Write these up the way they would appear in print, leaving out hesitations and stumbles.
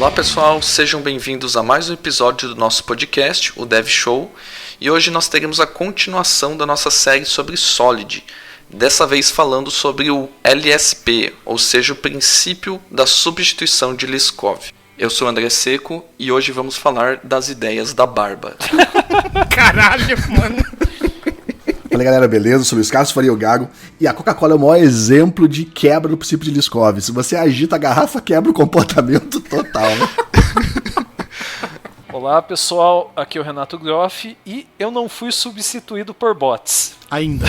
Olá pessoal, sejam bem-vindos a mais um episódio do nosso podcast, o Dev Show, e hoje nós teremos a continuação da nossa série sobre Solid, dessa vez falando sobre o LSP, ou seja, o princípio da substituição de Liskov. Eu sou o André Seco e hoje vamos falar das ideias da barba. Caralho, mano. Fala galera, beleza? Eu sou o Luiz Carlos Faria Gago e a Coca-Cola é o maior exemplo de quebra do princípio de Liskov. Se você agita a garrafa, quebra o comportamento total. Olá pessoal, aqui é o Renato Groff e eu não fui substituído por bots. Ainda.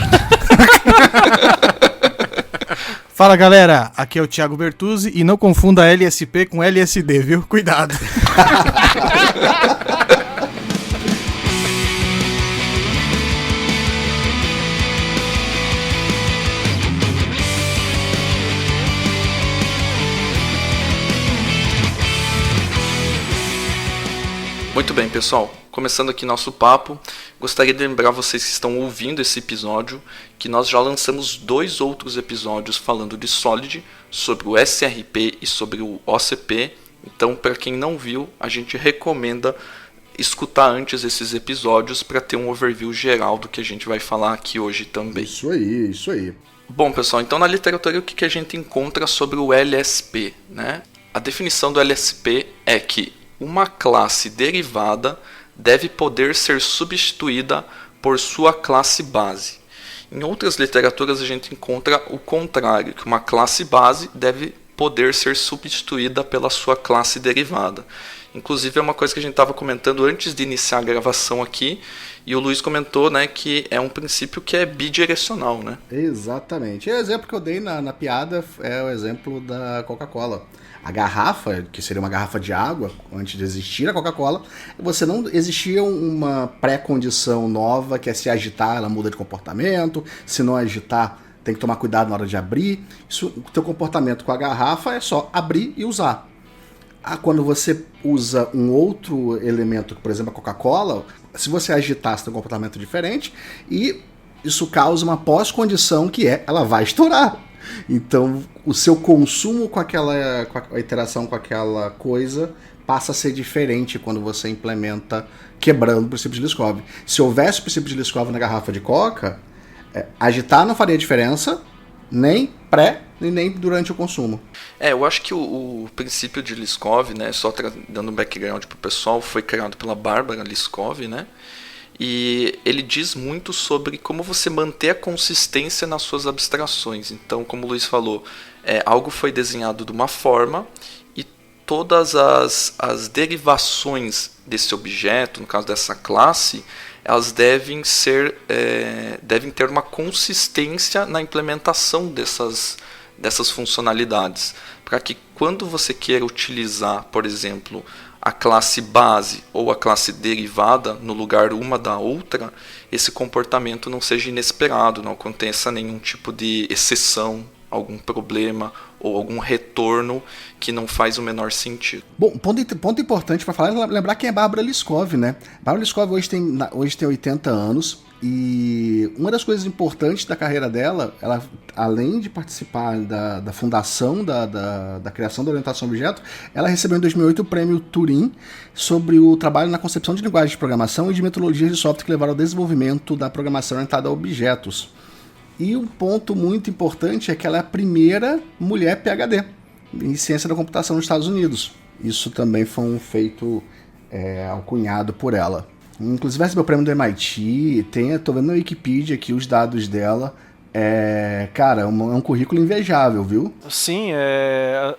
Fala galera, aqui é o Thiago Bertuzzi e não confunda LSP com LSD, viu? Cuidado. Muito bem, pessoal. Começando aqui nosso papo, gostaria de lembrar vocês que estão ouvindo esse episódio que nós já lançamos 2 outros episódios falando de Solid, sobre o SRP e sobre o OCP. Então, para quem não viu, a gente recomenda escutar antes esses episódios para ter um overview geral do que a gente vai falar aqui hoje também. Isso aí. Bom, pessoal, então na literatura o que a gente encontra sobre o LSP, né? A definição do LSP é que uma classe derivada deve poder ser substituída por sua classe base. Em outras literaturas a gente encontra o contrário, que uma classe base deve poder ser substituída pela sua classe derivada. Inclusive é uma coisa que a gente estava comentando antes de iniciar a gravação aqui, e o Luiz comentou, né, que é um princípio que é bidirecional, né? Exatamente. E o exemplo que eu dei na piada é o exemplo da Coca-Cola. A garrafa, que seria uma garrafa de água, antes de existir a Coca-Cola, você não existia uma pré-condição nova, que é se agitar, ela muda de comportamento, se não agitar, tem que tomar cuidado na hora de abrir. Isso, o teu comportamento com a garrafa é só abrir e usar. Quando você usa um outro elemento, por exemplo a Coca-Cola, se você agitar, você tem um comportamento diferente, e isso causa uma pós-condição que ela vai estourar. Então, o seu consumo com a interação com aquela coisa passa a ser diferente quando você implementa quebrando o princípio de Liskov. Se houvesse o princípio de Liskov na garrafa de Coca, agitar não faria diferença, nem pré e nem durante o consumo. Eu acho que o princípio de Liskov, né, só dando um background pro pessoal, foi criado pela Barbara Liskov, né? E ele diz muito sobre como você manter a consistência nas suas abstrações. Então, como o Luiz falou, algo foi desenhado de uma forma e todas as derivações desse objeto, no caso dessa classe, elas devem ter uma consistência na implementação dessas funcionalidades. Para que quando você queira utilizar, por exemplo, a classe base ou a classe derivada no lugar uma da outra, esse comportamento não seja inesperado, não aconteça nenhum tipo de exceção, algum problema ou algum retorno que não faz o menor sentido. Bom, ponto importante para falar é lembrar quem é Barbara Liskov, né? Barbara Liskov hoje tem 80 anos e uma das coisas importantes da carreira dela, ela, além de participar da fundação da criação da orientação a objeto, ela recebeu em 2008 o prêmio Turing sobre o trabalho na concepção de linguagens de programação e de metodologias de software que levaram ao desenvolvimento da programação orientada a objetos. E um ponto muito importante é que ela é a primeira mulher PhD em ciência da computação nos Estados Unidos. Isso também foi um feito alcunhado por ela. Inclusive recebeu o prêmio do MIT, tô vendo na Wikipedia aqui os dados dela. Cara, é um currículo invejável, viu? Sim,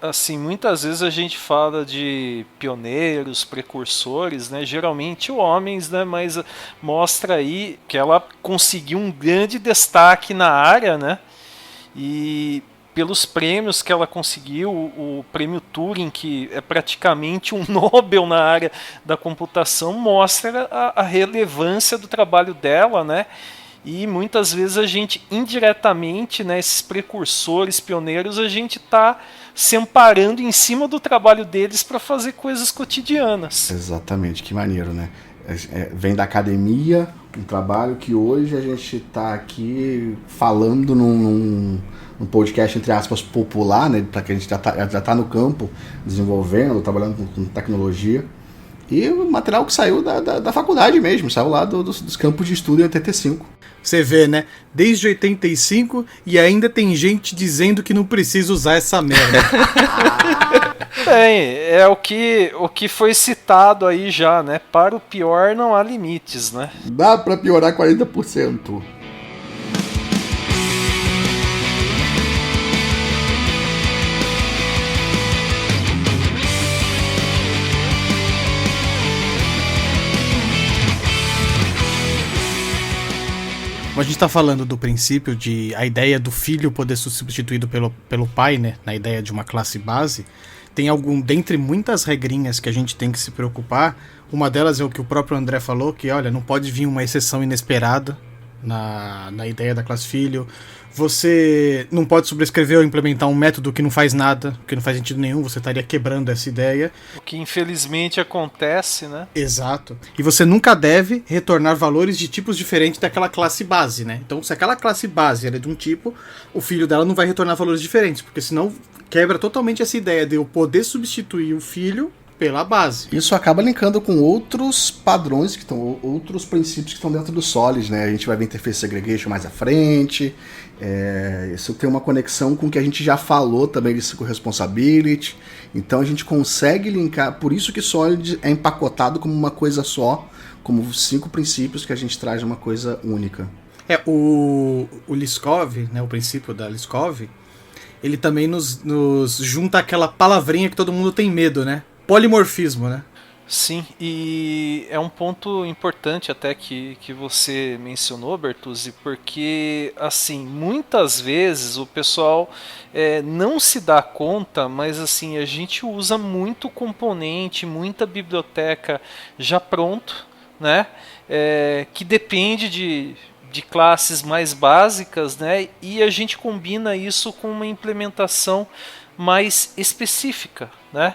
assim, muitas vezes a gente fala de pioneiros, precursores, né? Geralmente homens, né? Mas mostra aí que ela conseguiu um grande destaque na área, né? E pelos prêmios que ela conseguiu, o prêmio Turing, que é praticamente um Nobel na área da computação, mostra a relevância do trabalho dela, né? E muitas vezes a gente, indiretamente, né, esses precursores, pioneiros, a gente está se amparando em cima do trabalho deles para fazer coisas cotidianas. Exatamente, que maneiro, né? Vem da academia, um trabalho que hoje a gente está aqui falando um podcast, entre aspas, popular, né? Para quem a gente já tá no campo, desenvolvendo, trabalhando com tecnologia. E o material que saiu da faculdade mesmo, saiu lá dos campos de estudo em 85. Você vê, né? Desde 85 e ainda tem gente dizendo que não precisa usar essa merda. Bem, é o que foi citado aí já, né? Para o pior não há limites, né? Dá para piorar 40%. Como a gente tá falando do princípio de a ideia do filho poder ser substituído pelo pai, né? Na ideia de uma classe base, tem dentre muitas regrinhas que a gente tem que se preocupar, uma delas é o que o próprio André falou, que olha, não pode vir uma exceção inesperada na ideia da classe filho. Você não pode sobrescrever ou implementar um método que não faz nada, que não faz sentido nenhum, você estaria quebrando essa ideia. O que infelizmente acontece, né? Exato. E você nunca deve retornar valores de tipos diferentes daquela classe base, né? Então, se aquela classe base é de um tipo, o filho dela não vai retornar valores diferentes, porque senão quebra totalmente essa ideia de eu poder substituir o filho pela base. Isso acaba linkando com outros padrões, outros princípios que estão dentro do Solid, né? A gente vai ver Interface Segregation mais à frente. Isso tem uma conexão com o que a gente já falou também de Circle Responsibility. Então a gente consegue linkar, por isso que Solid é empacotado como uma coisa só, como 5 princípios que a gente traz uma coisa única. O Liskov, né, o princípio da Liskov, ele também nos junta aquela palavrinha que todo mundo tem medo, né? Polimorfismo, né? Sim, e é um ponto importante até que você mencionou, Bertuzzi, porque, assim, muitas vezes o pessoal não se dá conta, mas, assim, a gente usa muito componente, muita biblioteca já pronto, né? Que depende de classes mais básicas, né? E a gente combina isso com uma implementação mais específica, né?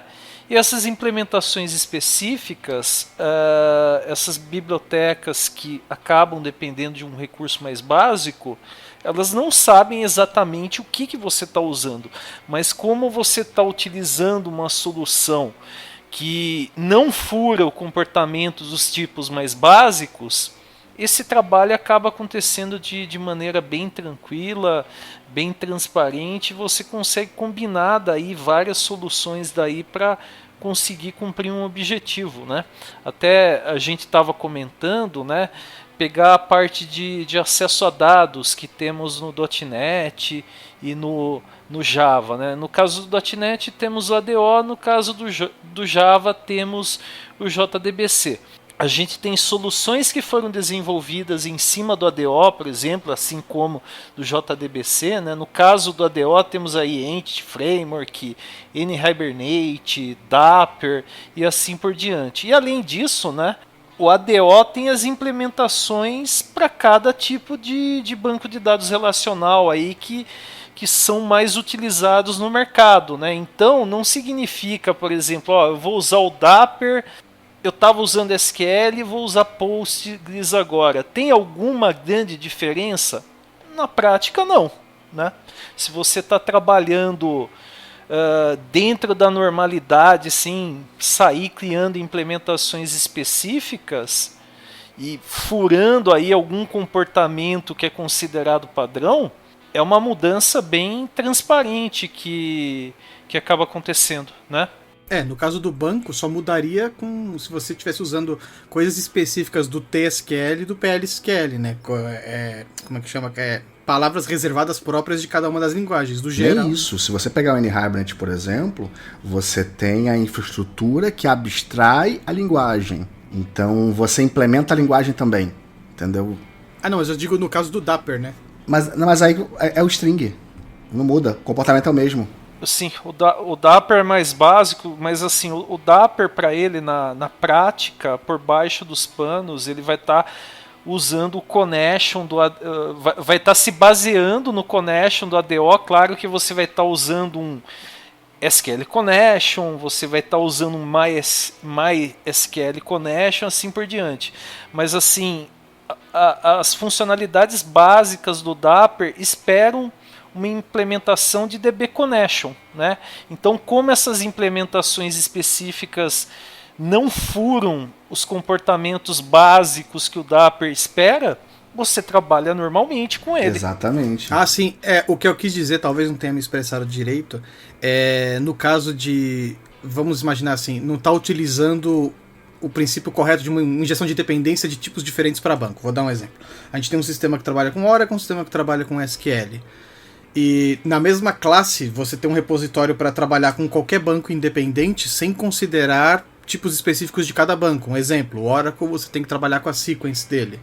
E essas implementações específicas, essas bibliotecas que acabam dependendo de um recurso mais básico, elas não sabem exatamente o que você está usando, mas como você está utilizando uma solução que não fura o comportamento dos tipos mais básicos, esse trabalho acaba acontecendo de maneira bem tranquila, bem transparente, você consegue combinar daí várias soluções daí para conseguir cumprir um objetivo, né? Até a gente estava comentando, né? Pegar a parte de acesso a dados que temos no .NET e no Java, né? No caso do .NET temos o ADO, no caso do Java temos o JDBC. A gente tem soluções que foram desenvolvidas em cima do ADO, por exemplo, assim como do JDBC, né? No caso do ADO temos aí Entity Framework, NHibernate, Dapper e assim por diante. E além disso, né, o ADO tem as implementações para cada tipo de banco de dados relacional aí que são mais utilizados no mercado, né? Então não significa, por exemplo, eu vou usar o Dapper, eu estava usando SQL e vou usar Postgres agora. Tem alguma grande diferença? Na prática, não, né? Se você está trabalhando dentro da normalidade, sim, sair criando implementações específicas e furando aí algum comportamento que é considerado padrão, é uma mudança bem transparente que acaba acontecendo, né? No caso do banco, só mudaria se você estivesse usando coisas específicas do TSQL e do PLSQL, né? Como é que chama? Palavras reservadas próprias de cada uma das linguagens, do geral. É isso. Se você pegar o NHibernate, por exemplo, você tem a infraestrutura que abstrai a linguagem. Então, você implementa a linguagem também, entendeu? Não, mas eu digo no caso do Dapper, né? Mas aí é o string. Não muda. O comportamento é o mesmo. Sim, o Dapper é mais básico, mas assim, o Dapper para ele na prática, por baixo dos panos, ele vai estar usando o connection vai estar se baseando no connection do ADO. Claro que você vai estar usando um SQL connection, você vai estar usando um MySQL connection, assim por diante. Mas assim, as funcionalidades básicas do Dapper esperam uma implementação de DB Connection, né? Então, como essas implementações específicas não furam os comportamentos básicos que o Dapper espera, você trabalha normalmente com ele. Exatamente. Ah, sim. O que eu quis dizer, talvez não tenha me expressado direito, no caso de, vamos imaginar assim, não está utilizando o princípio correto de uma injeção de dependência de tipos diferentes para banco. Vou dar um exemplo. A gente tem um sistema que trabalha com Oracle, um sistema que trabalha com SQL. E na mesma classe, você tem um repositório para trabalhar com qualquer banco independente sem considerar tipos específicos de cada banco. Um exemplo, o Oracle você tem que trabalhar com a sequence dele.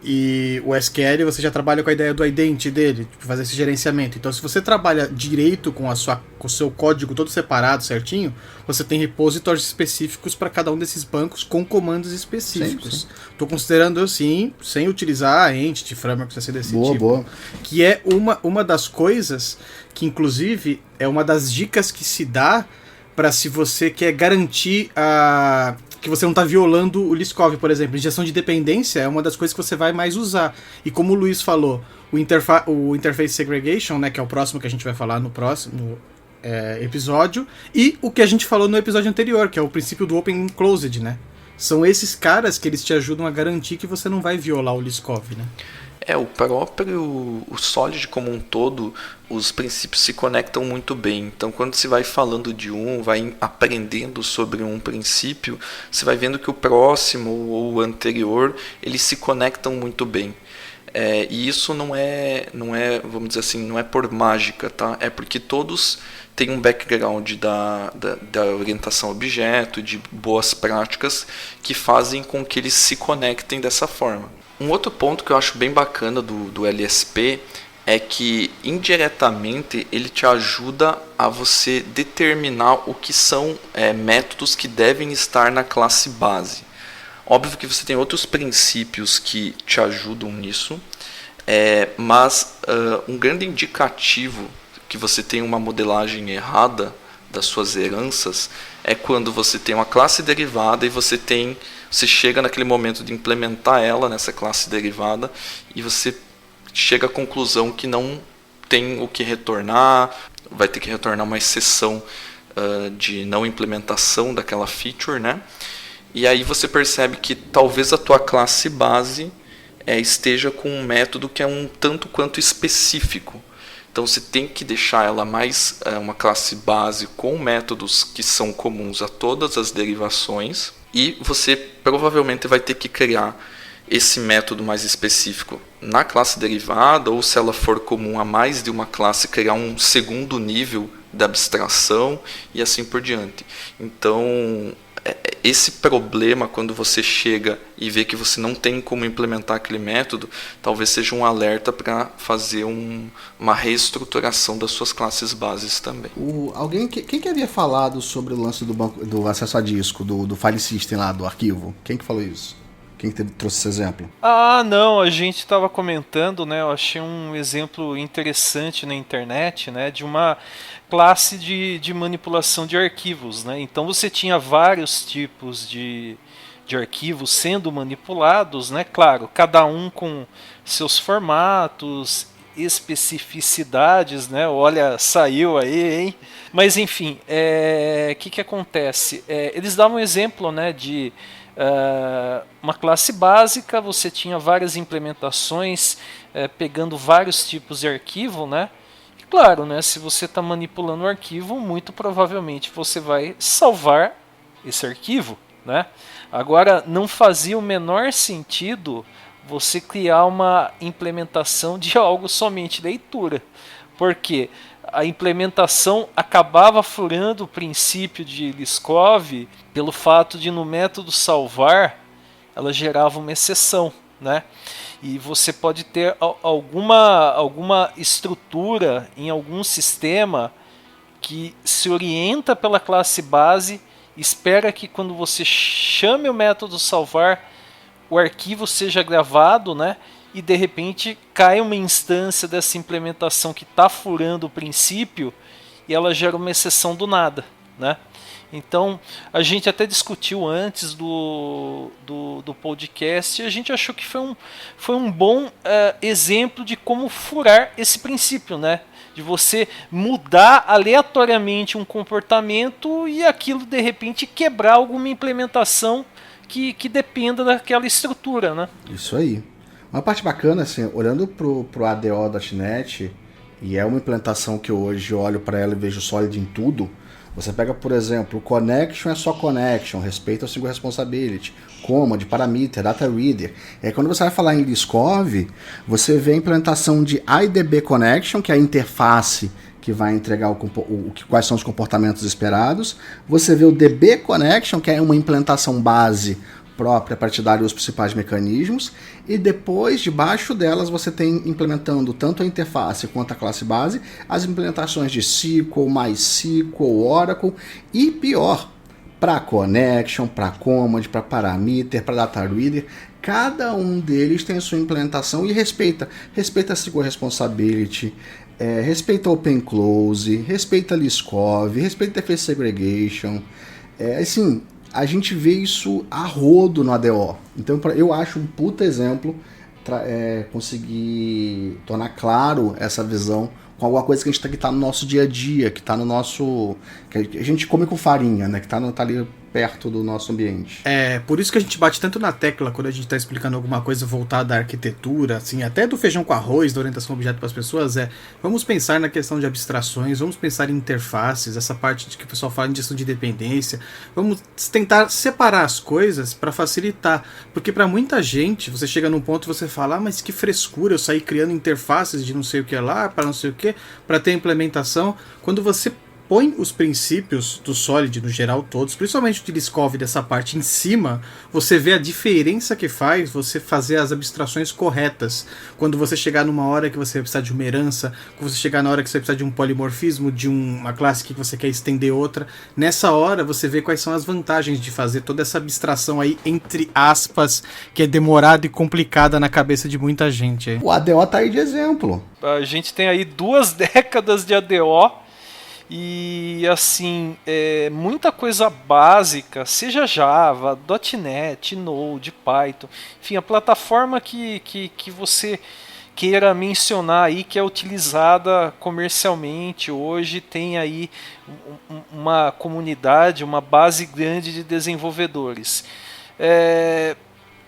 E o SQL você já trabalha com a ideia do ident dele, fazer esse gerenciamento. Então, se você trabalha direito com o seu código todo separado, certinho, você tem repositórios específicos para cada um desses bancos com comandos específicos. Estou considerando assim, sem utilizar a entity, framework, desse tipo. Boa. Que é uma das coisas que, inclusive, é uma das dicas que se dá para se você quer garantir que você não está violando o Liskov, por exemplo. Injeção de dependência é uma das coisas que você vai mais usar. E como o Luiz falou, o Interface Segregation, né, que é o próximo que a gente vai falar no próximo episódio, e o que a gente falou no episódio anterior, que é o princípio do Open Closed, né? São esses caras que eles te ajudam a garantir que você não vai violar o Liskov, né? O Solid como um todo, os princípios se conectam muito bem. Então, quando você vai falando de vai aprendendo sobre um princípio, você vai vendo que o próximo ou o anterior, eles se conectam muito bem. E isso não é, vamos dizer assim, não é por mágica, tá? É porque todos têm um background da orientação a objeto, de boas práticas que fazem com que eles se conectem dessa forma. Um outro ponto que eu acho bem bacana do LSP é que indiretamente ele te ajuda a você determinar o que são métodos que devem estar na classe base. Óbvio que você tem outros princípios que te ajudam nisso, mas um grande indicativo que você tem uma modelagem errada das suas heranças é quando você tem uma classe derivada e você chega naquele momento de implementar ela nessa classe derivada e você chega à conclusão que não tem o que retornar, vai ter que retornar uma exceção de não implementação daquela feature, né? E aí você percebe que talvez a tua classe base esteja com um método que é um tanto quanto específico. Então você tem que deixar ela mais uma classe base com métodos que são comuns a todas as derivações, e você provavelmente vai ter que criar esse método mais específico na classe derivada, ou se ela for comum a mais de uma classe, criar um segundo nível de abstração e assim por diante. Então, esse problema, quando você chega e vê que você não tem como implementar aquele método, talvez seja um alerta para fazer uma reestruturação das suas classes bases também. Quem que havia falado sobre o lance do acesso a disco, do file system lá, do arquivo? Quem que falou isso? Quem que trouxe esse exemplo? Não, a gente estava comentando, né? Eu achei um exemplo interessante na internet, né? De uma classe de manipulação de arquivos, né? Então você tinha vários tipos de arquivos sendo manipulados, né? Claro, cada um com seus formatos, especificidades, né? Olha, saiu aí, hein? Mas enfim, que acontece? Eles davam um exemplo, né? De uma classe básica, você tinha várias implementações pegando vários tipos de arquivo, né? E claro, né, se você está manipulando o arquivo, muito provavelmente você vai salvar esse arquivo, né? Agora, não fazia o menor sentido você criar uma implementação de algo somente leitura, porque a implementação acabava furando o princípio de Liskov pelo fato de no método salvar ela gerava uma exceção, né? E você pode ter alguma estrutura em algum sistema que se orienta pela classe base, espera que quando você chame o método salvar o arquivo seja gravado, né? E de repente cai uma instância dessa implementação que está furando o princípio e ela gera uma exceção do nada, né? Então, a gente até discutiu antes do podcast e a gente achou que foi um bom exemplo de como furar esse princípio, né? De você mudar aleatoriamente um comportamento e aquilo de repente quebrar alguma implementação que dependa daquela estrutura, né? Isso aí. Uma parte bacana, assim, olhando pro ADO.NET, e é uma implementação que eu hoje olho para ela e vejo Solid em tudo. Você pega, por exemplo, o connection é só connection, respeito ao single responsibility, command, parameter, data reader. E aí quando você vai falar em Liskov, você vê a implementação de IDB connection, que é a interface que vai entregar quais são os comportamentos esperados. Você vê o DB connection, que é uma implementação base própria para te dar os principais mecanismos, e depois, debaixo delas, você tem implementando tanto a interface quanto a classe base, as implementações de SQL, MySQL, Oracle, e pior, para connection, para command, para parameter, para data reader, cada um deles tem a sua implementação e respeita a SQL responsibility, respeita Open Close, respeita Liskov, respeita Face Segregation, assim, a gente vê isso a rodo no ADO. Então eu acho um puta exemplo conseguir tornar claro essa visão com alguma coisa que tá no nosso dia a dia, que tá no nosso... que a gente come com farinha, né? Que tá ali perto do nosso ambiente. Por isso que a gente bate tanto na tecla quando a gente está explicando alguma coisa voltada à arquitetura, assim, até do feijão com arroz, da orientação objeto para as pessoas, vamos pensar na questão de abstrações, vamos pensar em interfaces, essa parte de que o pessoal fala em gestão de dependência, vamos tentar separar as coisas para facilitar, porque para muita gente, você chega num ponto e você fala, mas que frescura, eu saí criando interfaces de não sei o que lá, para não sei o que, para ter implementação, quando você põe os princípios do Solid, no geral todos, principalmente o de Liskov dessa parte em cima, você vê a diferença que faz você fazer as abstrações corretas. Quando você chegar numa hora que você vai precisar de uma herança, quando você chegar na hora que você vai precisar de um polimorfismo, de uma classe que você quer estender outra, nessa hora você vê quais são as vantagens de fazer toda essa abstração aí, entre aspas, que é demorada e complicada na cabeça de muita gente. O ADO tá aí de exemplo. A gente tem aí 2 décadas de ADO, e assim, muita coisa básica, seja Java, .NET, Node, Python, enfim, a plataforma que você queira mencionar aí, que é utilizada comercialmente hoje, tem aí uma comunidade, uma base grande de desenvolvedores.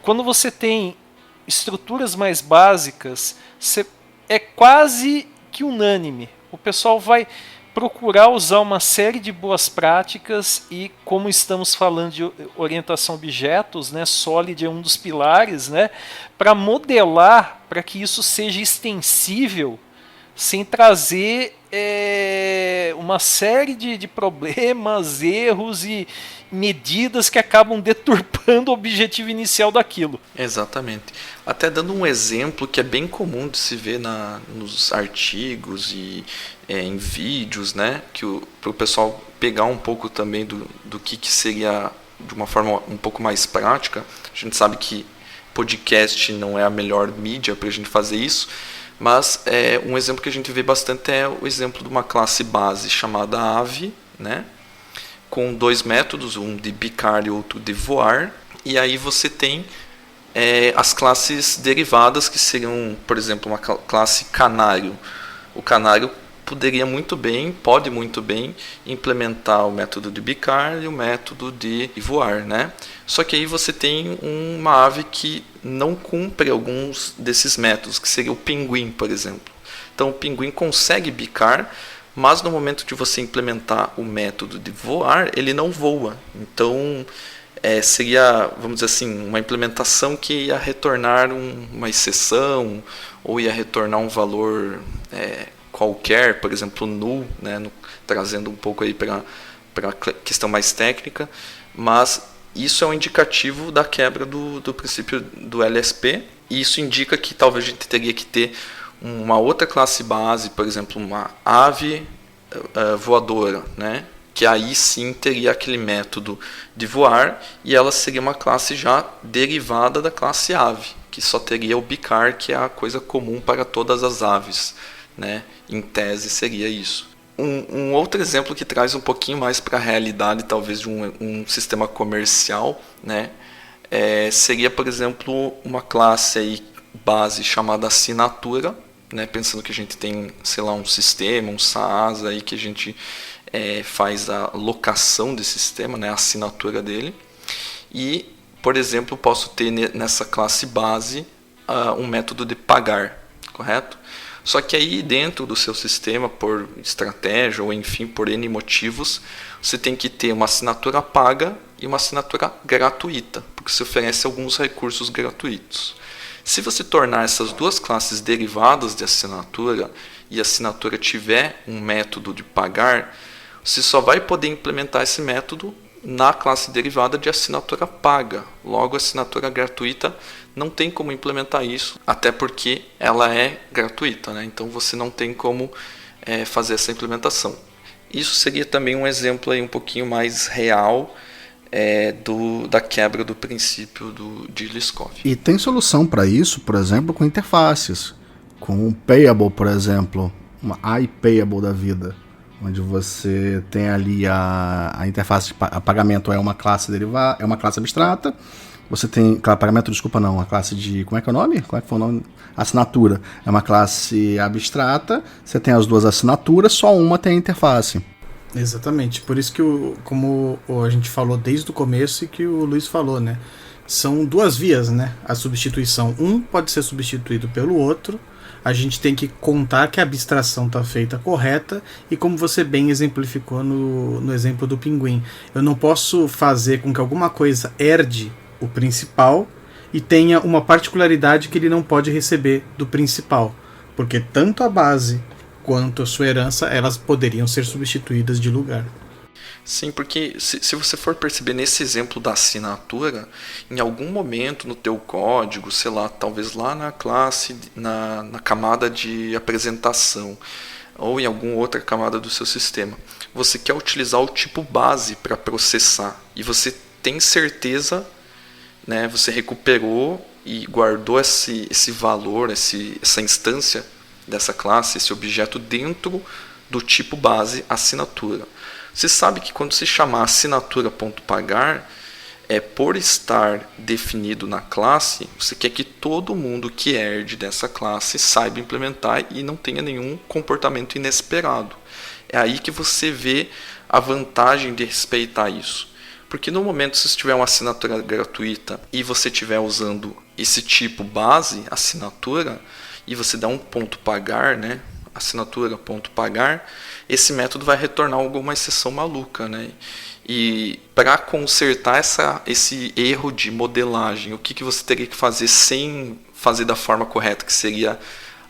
Quando você tem estruturas mais básicas, é quase que unânime. O pessoal vai procurar usar uma série de boas práticas e, como estamos falando de orientação a objetos, né, Solid é um dos pilares, né, para modelar, para que isso seja extensível, sem trazer uma série de problemas, erros e medidas que acabam deturpando o objetivo inicial daquilo. Exatamente. Até dando um exemplo que é bem comum de se ver nos artigos e em vídeos, né? Para o pessoal pegar um pouco também do que seria de uma forma um pouco mais prática. A gente sabe que podcast não é a melhor mídia para a gente fazer isso, mas um exemplo que a gente vê bastante é o exemplo de uma classe base chamada Ave, né? Com 2 métodos, um de bicar e outro de voar, e aí você tem as classes derivadas, que seriam, por exemplo, uma classe canário. O canário pode muito bem implementar o método de bicar e o método de voar, né? Só que aí você tem uma ave que não cumpre alguns desses métodos, que seria o pinguim, por exemplo. Então o pinguim consegue bicar, mas no momento de você implementar o método de voar, ele não voa. Então seria, vamos dizer assim, uma implementação que ia retornar uma exceção, ou ia retornar um valor qualquer, por exemplo, null, né, trazendo um pouco aí para a questão mais técnica, mas isso é um indicativo da quebra do princípio do LSP, e isso indica que talvez a gente teria que ter uma outra classe base, por exemplo, uma ave voadora, né? Que aí sim teria aquele método de voar, e ela seria uma classe já derivada da classe ave, que só teria o bicar, que é a coisa comum para todas as aves, né? Em tese seria isso. Um outro exemplo que traz um pouquinho mais para a realidade, talvez, de um sistema comercial, né? Seria, por exemplo, uma classe aí base chamada assinatura, né? Pensando que a gente tem, sei lá, um sistema, um SaaS aí que a gente faz a locação desse sistema, né? A assinatura dele. E, por exemplo, posso ter nessa classe base um método de pagar, correto? Só que aí dentro do seu sistema, por estratégia ou enfim, por N motivos, você tem que ter uma assinatura paga e uma assinatura gratuita, porque você oferece alguns recursos gratuitos. Se você tornar essas duas classes derivadas de assinatura e a assinatura tiver um método de pagar, você só vai poder implementar esse método na classe derivada de assinatura paga. Logo, a assinatura gratuita não tem como implementar isso, até porque ela é gratuita, né? Então você não tem como fazer essa implementação. Isso seria também um exemplo aí um pouquinho mais real da quebra do princípio de Liskov. E tem solução para isso, por exemplo, com interfaces, com o Payable, por exemplo, uma iPayable da vida, onde você tem ali a interface de pagamento é uma classe derivada, é uma classe abstrata. Você tem, claro, pagamento, desculpa, não, a classe de, como é que é o nome? Como é que foi o nome? Assinatura. É uma classe abstrata, você tem as duas assinaturas, só uma tem a interface. Exatamente, por isso que, como a gente falou desde o começo e que o Luiz falou, né? São duas vias, né? A substituição. Um pode ser substituído pelo outro. A gente tem que contar que a abstração está feita correta e como você bem exemplificou no exemplo do pinguim. Eu não posso fazer com que alguma coisa herde o principal e tenha uma particularidade que ele não pode receber do principal, porque tanto a base quanto a sua herança, elas poderiam ser substituídas de lugar. Sim, porque se você for perceber nesse exemplo da assinatura, em algum momento no teu código, sei lá, talvez lá na classe, na camada de apresentação, ou em alguma outra camada do seu sistema, você quer utilizar o tipo base para processar, e você tem certeza, né, você recuperou e guardou esse valor, essa instância dessa classe, esse objeto dentro do tipo base assinatura. Você sabe que quando se chamar assinatura.pagar, por estar definido na classe, você quer que todo mundo que herde dessa classe saiba implementar e não tenha nenhum comportamento inesperado. É aí que você vê a vantagem de respeitar isso. Porque no momento, se você tiver uma assinatura gratuita e você estiver usando esse tipo base, assinatura, e você dá um ponto pagar, né? Assinatura.pagar, esse método vai retornar alguma exceção maluca, né? E para consertar esse erro de modelagem, o que você teria que fazer sem fazer da forma correta, que seria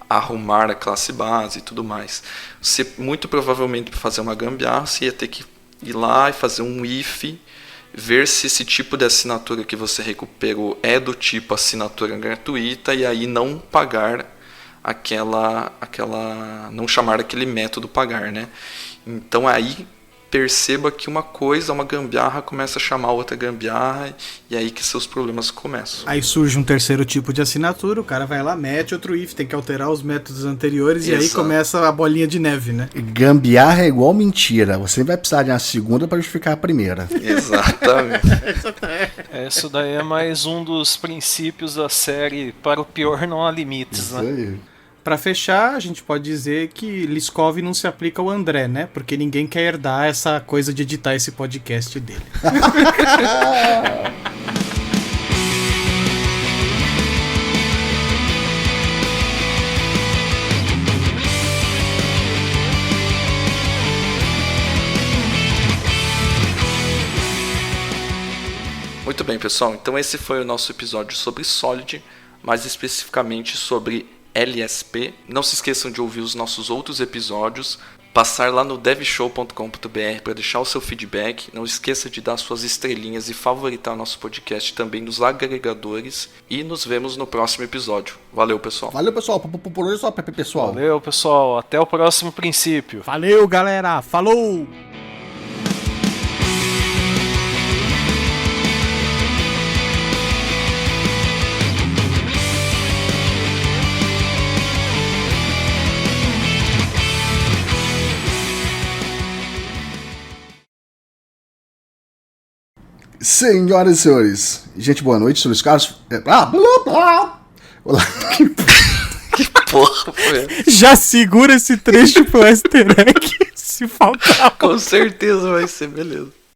arrumar a classe base e tudo mais? Você, muito provavelmente, para fazer uma gambiarra, você ia ter que ir lá e fazer um if, ver se esse tipo de assinatura que você recuperou é do tipo assinatura gratuita e aí não pagar não chamar aquele método pagar, né? Então aí perceba que uma gambiarra começa a chamar outra gambiarra e aí que seus problemas começam. Aí surge um terceiro tipo de assinatura, o cara vai lá, mete outro if, tem que alterar os métodos anteriores. Exato. E aí começa a bolinha de neve, né? Gambiarra é igual mentira, você vai precisar de uma segunda para justificar a primeira. Exatamente. Isso daí é mais um dos princípios da série Para o Pior Não Há Limites, isso, né? Aí. Para fechar, a gente pode dizer que Liskov não se aplica ao André, né? Porque ninguém quer herdar essa coisa de editar esse podcast dele. Muito bem, pessoal. Então esse foi o nosso episódio sobre Solid, mais especificamente sobre LSP. Não se esqueçam de ouvir os nossos outros episódios, passar lá no devshow.com.br para deixar o seu feedback. Não esqueça de dar suas estrelinhas e favoritar o nosso podcast também nos agregadores. E nos vemos no próximo episódio. Valeu, pessoal. Valeu, pessoal. Por hoje é só, pessoal. Valeu, pessoal. Até o próximo princípio. Valeu, galera. Falou! Senhoras e senhores, gente, boa noite, sobre os casos. Olá. Que porra foi essa? Já segura esse trecho pro easter egg, se faltar. Com certeza vai ser, beleza.